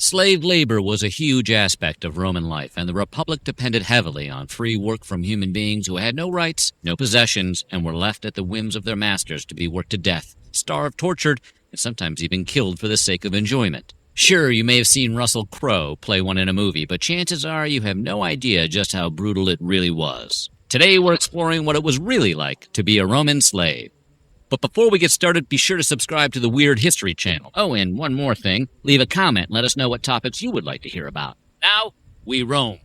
Slave labor was a huge aspect of Roman life, and the Republic depended heavily on free work from human beings who had no rights, no possessions, and were left at the whims of their masters to be worked to death, starved, tortured, and sometimes even killed for the sake of enjoyment. Sure, you may have seen Russell Crowe play one in a movie, but chances are you have no idea just how brutal it really was. Today we're exploring what it was really like to be a Roman slave. But before we get started, be sure to subscribe to the Weird History channel. Oh, and one more thing. Leave a comment and let us know what topics you would like to hear about. Now, we roam.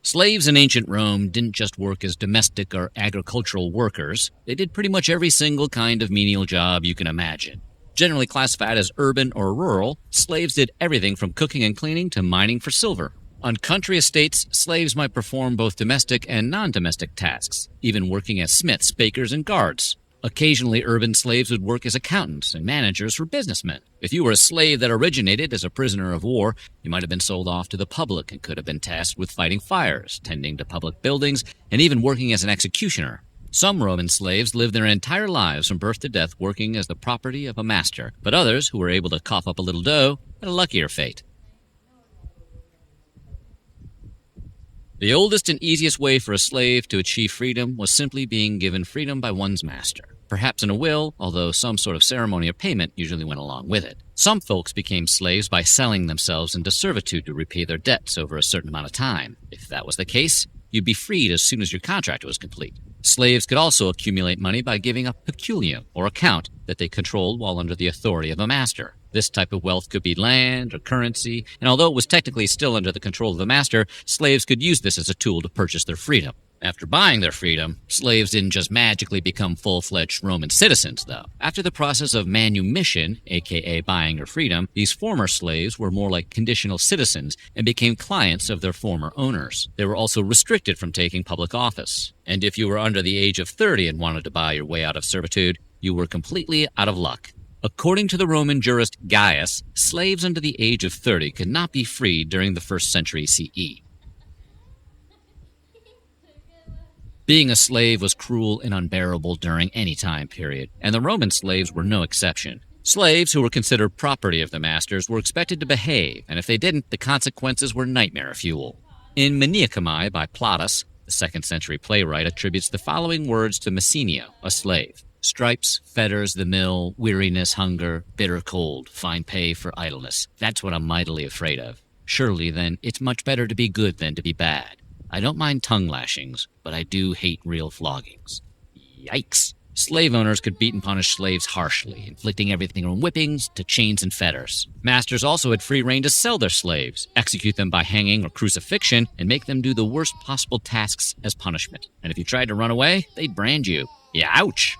Slaves in ancient Rome didn't just work as domestic or agricultural workers. They did pretty much every single kind of menial job you can imagine. Generally classified as urban or rural, slaves did everything from cooking and cleaning to mining for silver. On country estates, slaves might perform both domestic and non-domestic tasks, even working as smiths, bakers, and guards. Occasionally, urban slaves would work as accountants and managers for businessmen. If you were a slave that originated as a prisoner of war, you might have been sold off to the public and could have been tasked with fighting fires, tending to public buildings, and even working as an executioner. Some Roman slaves lived their entire lives from birth to death working as the property of a master, but others, who were able to cough up a little dough, had a luckier fate. The oldest and easiest way for a slave to achieve freedom was simply being given freedom by one's master. Perhaps in a will, although some sort of ceremony or payment usually went along with it. Some folks became slaves by selling themselves into servitude to repay their debts over a certain amount of time. If that was the case, you'd be freed as soon as your contract was complete. Slaves could also accumulate money by giving up peculium, or account, that they controlled while under the authority of a master. This type of wealth could be land or currency, and although it was technically still under the control of the master, slaves could use this as a tool to purchase their freedom. After buying their freedom, slaves didn't just magically become full-fledged Roman citizens, though. After the process of manumission, aka buying your freedom, these former slaves were more like conditional citizens and became clients of their former owners. They were also restricted from taking public office. And if you were under the age of 30 and wanted to buy your way out of servitude, you were completely out of luck. According to the Roman jurist Gaius, slaves under the age of 30 could not be freed during the 1st century CE. Being a slave was cruel and unbearable during any time period, and the Roman slaves were no exception. Slaves who were considered property of the masters were expected to behave, and if they didn't, the consequences were nightmare fuel. In Maniacomi by Plautus, the 2nd century playwright attributes the following words to Messenio, a slave. Stripes, fetters, the mill, weariness, hunger, bitter cold, fine pay for idleness. That's what I'm mightily afraid of. Surely, then, it's much better to be good than to be bad. I don't mind tongue lashings, but I do hate real floggings. Yikes. Slave owners could beat and punish slaves harshly, inflicting everything from whippings to chains and fetters. Masters also had free rein to sell their slaves, execute them by hanging or crucifixion, and make them do the worst possible tasks as punishment. And if you tried to run away, they'd brand you. Yeah, ouch!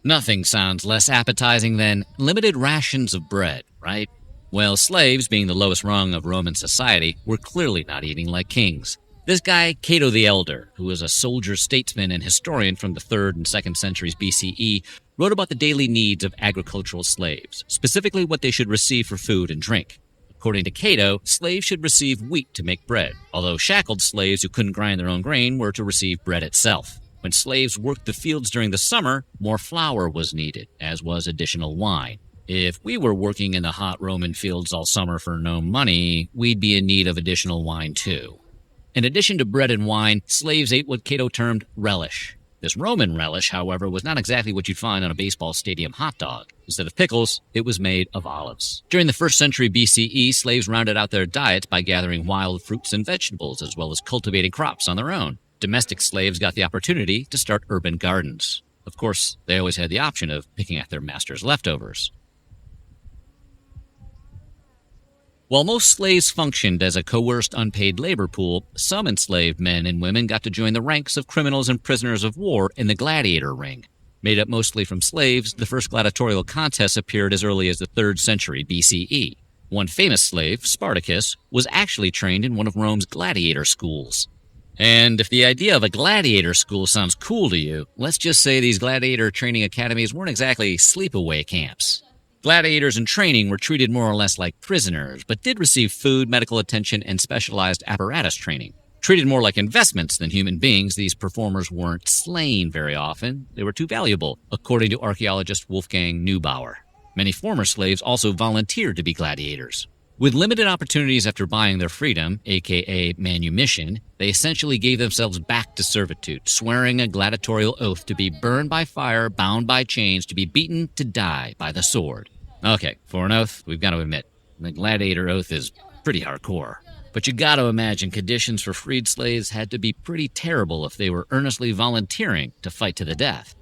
Nothing sounds less appetizing than limited rations of bread, right? Well, slaves, being the lowest rung of Roman society, were clearly not eating like kings. This guy, Cato the Elder, who was a soldier, statesman, and historian from the 3rd and 2nd centuries BCE, wrote about the daily needs of agricultural slaves, specifically what they should receive for food and drink. According to Cato, slaves should receive wheat to make bread, although shackled slaves who couldn't grind their own grain were to receive bread itself. When slaves worked the fields during the summer, more flour was needed, as was additional wine. If we were working in the hot Roman fields all summer for no money, we'd be in need of additional wine too. In addition to bread and wine, slaves ate what Cato termed relish. This Roman relish, however, was not exactly what you'd find on a baseball stadium hot dog. Instead of pickles, it was made of olives. During the 1st century BCE, slaves rounded out their diets by gathering wild fruits and vegetables, as well as cultivating crops on their own. Domestic slaves got the opportunity to start urban gardens. Of course, they always had the option of picking at their master's leftovers. While most slaves functioned as a coerced unpaid labor pool, some enslaved men and women got to join the ranks of criminals and prisoners of war in the gladiator ring. Made up mostly from slaves, the first gladiatorial contests appeared as early as the 3rd century BCE. One famous slave, Spartacus, was actually trained in one of Rome's gladiator schools. And if the idea of a gladiator school sounds cool to you, let's just say these gladiator training academies weren't exactly sleepaway camps. Gladiators in training were treated more or less like prisoners, but did receive food, medical attention, and specialized apparatus training. Treated more like investments than human beings, these performers weren't slain very often. They were too valuable, according to archaeologist Wolfgang Neubauer. Many former slaves also volunteered to be gladiators. With limited opportunities after buying their freedom, aka manumission, they essentially gave themselves back to servitude, swearing a gladiatorial oath to be burned by fire, bound by chains, to be beaten to die by the sword. Okay, for an oath, we've got to admit, the gladiator oath is pretty hardcore. But you got to imagine conditions for freed slaves had to be pretty terrible if they were earnestly volunteering to fight to the death.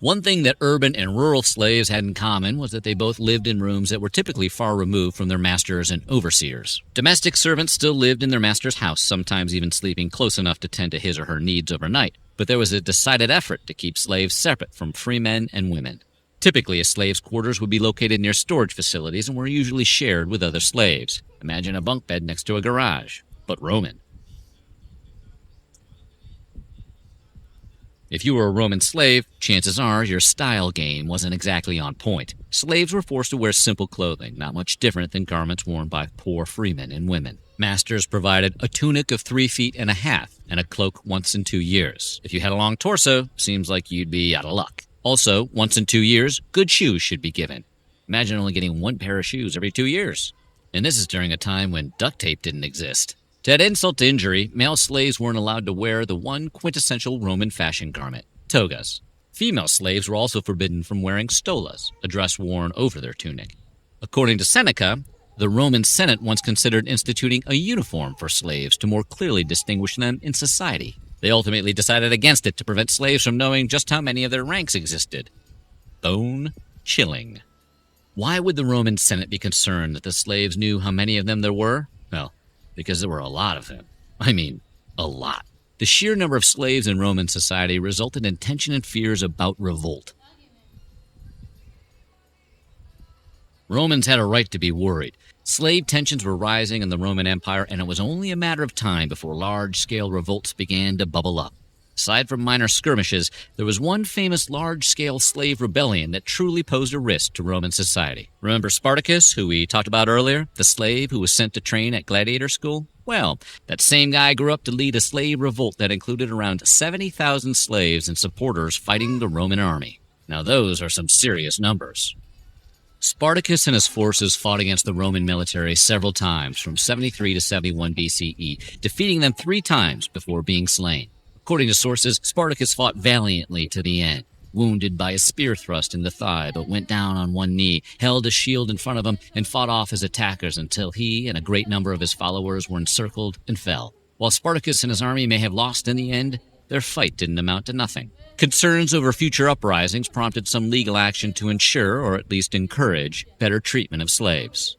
One thing that urban and rural slaves had in common was that they both lived in rooms that were typically far removed from their masters and overseers. Domestic servants still lived in their master's house, sometimes even sleeping close enough to tend to his or her needs overnight, but there was a decided effort to keep slaves separate from free men and women. Typically, a slave's quarters would be located near storage facilities and were usually shared with other slaves. Imagine a bunk bed next to a garage, but Roman. If you were a Roman slave, chances are your style game wasn't exactly on point. Slaves were forced to wear simple clothing, not much different than garments worn by poor freemen and women. Masters provided a tunic of 3 feet and a half and a cloak once in 2 years. If you had a long torso, seems like you'd be out of luck. Also, once in 2 years, good shoes should be given. Imagine only getting 1 pair of shoes every 2 years. And this is during a time when duct tape didn't exist. To add insult to injury, male slaves weren't allowed to wear the one quintessential Roman fashion garment, togas. Female slaves were also forbidden from wearing stolas, a dress worn over their tunic. According to Seneca, the Roman Senate once considered instituting a uniform for slaves to more clearly distinguish them in society. They ultimately decided against it to prevent slaves from knowing just how many of their ranks existed. Bone chilling. Why would the Roman Senate be concerned that the slaves knew how many of them there were? Well, because there were a lot of them. I mean, a lot. The sheer number of slaves in Roman society resulted in tension and fears about revolt. Romans had a right to be worried. Slave tensions were rising in the Roman Empire, and it was only a matter of time before large-scale revolts began to bubble up. Aside from minor skirmishes, there was one famous large-scale slave rebellion that truly posed a risk to Roman society. Remember Spartacus, who we talked about earlier? The slave who was sent to train at gladiator school? Well, that same guy grew up to lead a slave revolt that included around 70,000 slaves and supporters fighting the Roman army. Now those are some serious numbers. Spartacus and his forces fought against the Roman military several times from 73 to 71 BCE, defeating them 3 times before being slain. According to sources, Spartacus fought valiantly to the end, wounded by a spear thrust in the thigh, but went down on one knee, held a shield in front of him, and fought off his attackers until he and a great number of his followers were encircled and fell. While Spartacus and his army may have lost in the end, their fight didn't amount to nothing. Concerns over future uprisings prompted some legal action to ensure, or at least encourage, better treatment of slaves.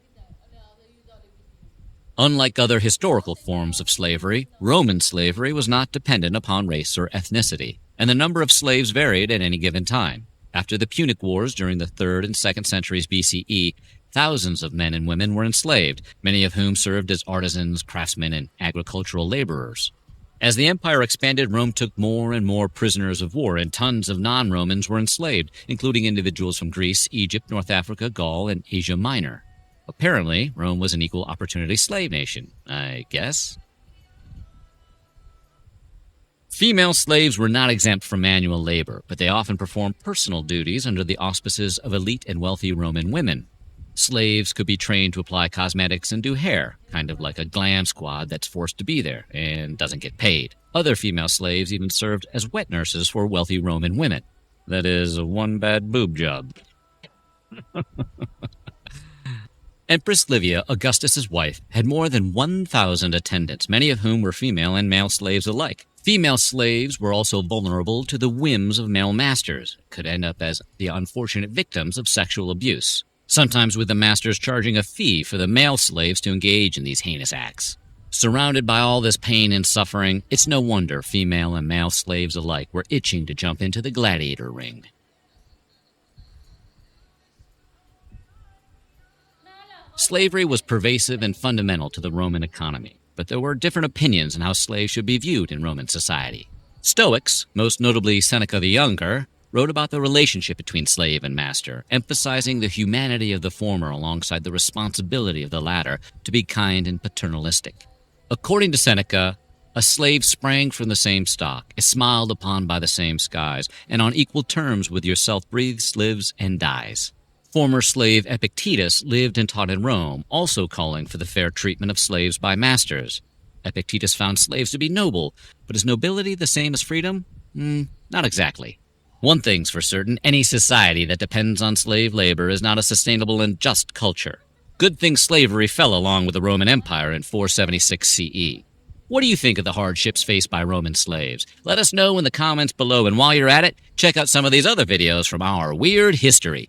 Unlike other historical forms of slavery, Roman slavery was not dependent upon race or ethnicity, and the number of slaves varied at any given time. After the Punic Wars during the 3rd and 2nd centuries BCE, thousands of men and women were enslaved, many of whom served as artisans, craftsmen, and agricultural laborers. As the empire expanded, Rome took more and more prisoners of war, and tons of non-Romans were enslaved, including individuals from Greece, Egypt, North Africa, Gaul, and Asia Minor. Apparently, Rome was an equal opportunity slave nation, I guess. Female slaves were not exempt from manual labor, but they often performed personal duties under the auspices of elite and wealthy Roman women. Slaves could be trained to apply cosmetics and do hair, kind of like a glam squad that's forced to be there and doesn't get paid. Other female slaves even served as wet nurses for wealthy Roman women. That is one bad boob job. Empress Livia, Augustus's wife, had more than 1,000 attendants, many of whom were female and male slaves alike. Female slaves were also vulnerable to the whims of male masters, could end up as the unfortunate victims of sexual abuse, sometimes with the masters charging a fee for the male slaves to engage in these heinous acts. Surrounded by all this pain and suffering, it's no wonder female and male slaves alike were itching to jump into the gladiator ring. Slavery was pervasive and fundamental to the Roman economy, but there were different opinions on how slaves should be viewed in Roman society. Stoics, most notably Seneca the Younger, wrote about the relationship between slave and master, emphasizing the humanity of the former alongside the responsibility of the latter to be kind and paternalistic. According to Seneca, a slave sprang from the same stock, is smiled upon by the same skies, and on equal terms with yourself breathes, lives, and dies. Former slave Epictetus lived and taught in Rome, also calling for the fair treatment of slaves by masters. Epictetus found slaves to be noble, but is nobility the same as freedom? Not exactly. One thing's for certain, any society that depends on slave labor is not a sustainable and just culture. Good thing slavery fell along with the Roman Empire in 476 CE. What do you think of the hardships faced by Roman slaves? Let us know in the comments below, and while you're at it, check out some of these other videos from our weird history.